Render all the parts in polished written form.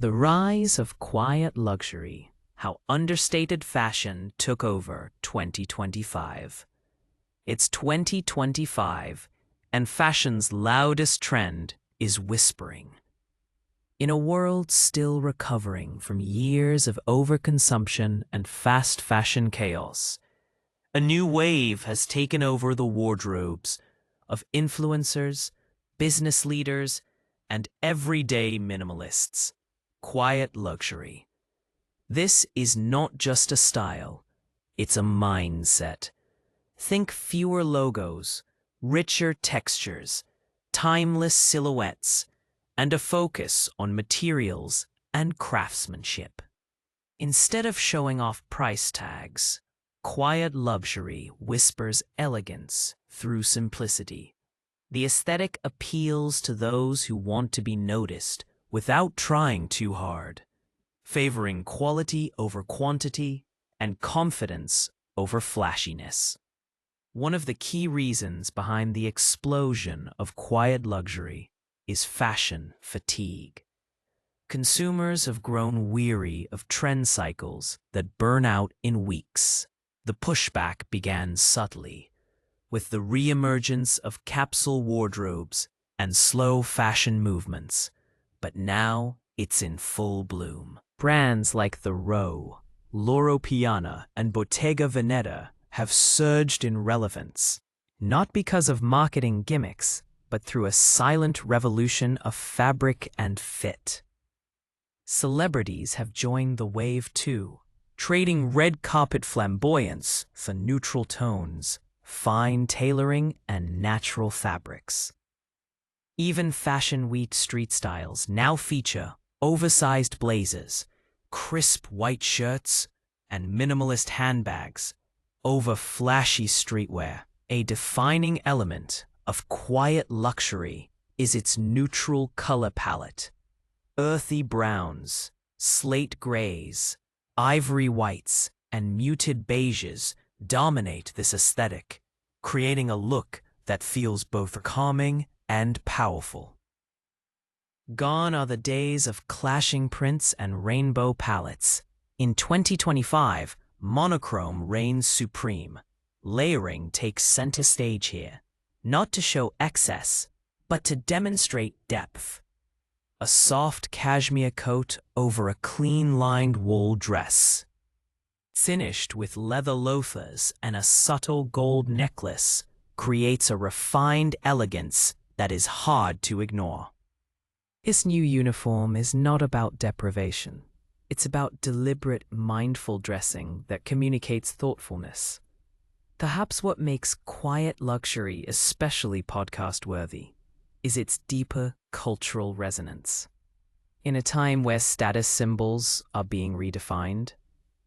The rise of quiet luxury, how understated fashion took over 2025. It's 2025, and fashion's loudest trend is whispering. In a world still recovering from years of overconsumption and fast fashion chaos, a new wave has taken over the wardrobes of influencers, business leaders, and everyday minimalists. Quiet luxury. This is not just a style, it's a mindset. Think fewer logos, richer textures, timeless silhouettes, and a focus on materials and craftsmanship. Instead of showing off price tags, quiet luxury whispers elegance through simplicity. The aesthetic appeals to those who want to be noticed without trying too hard, favoring quality over quantity and confidence over flashiness. One of the key reasons behind the explosion of quiet luxury is fashion fatigue. Consumers have grown weary of trend cycles that burn out in weeks. The pushback began subtly, with the re-emergence of capsule wardrobes and slow fashion movements, but now it's in full bloom. Brands like The Row, Loro Piana, and Bottega Veneta have surged in relevance, not because of marketing gimmicks, but through a silent revolution of fabric and fit. Celebrities have joined the wave too, trading red carpet flamboyance for neutral tones, fine tailoring, and natural fabrics. Even fashion week street styles now feature oversized blazers, crisp white shirts, and minimalist handbags over flashy streetwear. A defining element of quiet luxury is its neutral color palette. Earthy browns, slate grays, ivory whites, and muted beiges dominate this aesthetic, creating a look that feels both calming and powerful. Gone are the days of clashing prints and rainbow palettes. In 2025, monochrome reigns supreme. Layering takes center stage here, not to show excess, but to demonstrate depth. A soft cashmere coat over a clean-lined wool dress, finished with leather loafers and a subtle gold necklace, creates a refined elegance that is hard to ignore. This new uniform is not about deprivation. It's about deliberate, mindful dressing that communicates thoughtfulness. Perhaps what makes quiet luxury especially podcast-worthy is its deeper cultural resonance. In a time where status symbols are being redefined,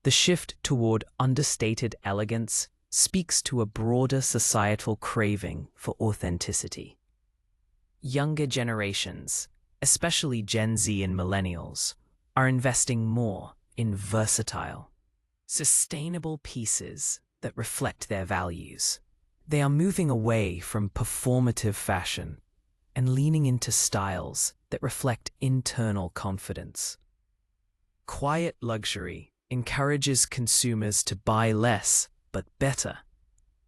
the shift toward understated elegance speaks to a broader societal craving for authenticity. Younger generations, especially Gen Z and millennials, are investing more in versatile, sustainable pieces that reflect their values. They are moving away from performative fashion and leaning into styles that reflect internal confidence. Quiet luxury encourages consumers to buy less but better,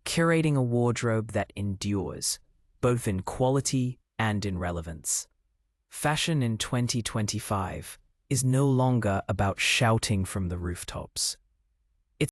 curating a wardrobe that endures, both in quality and in relevance. Fashion in 2025 is no longer about shouting from the rooftops.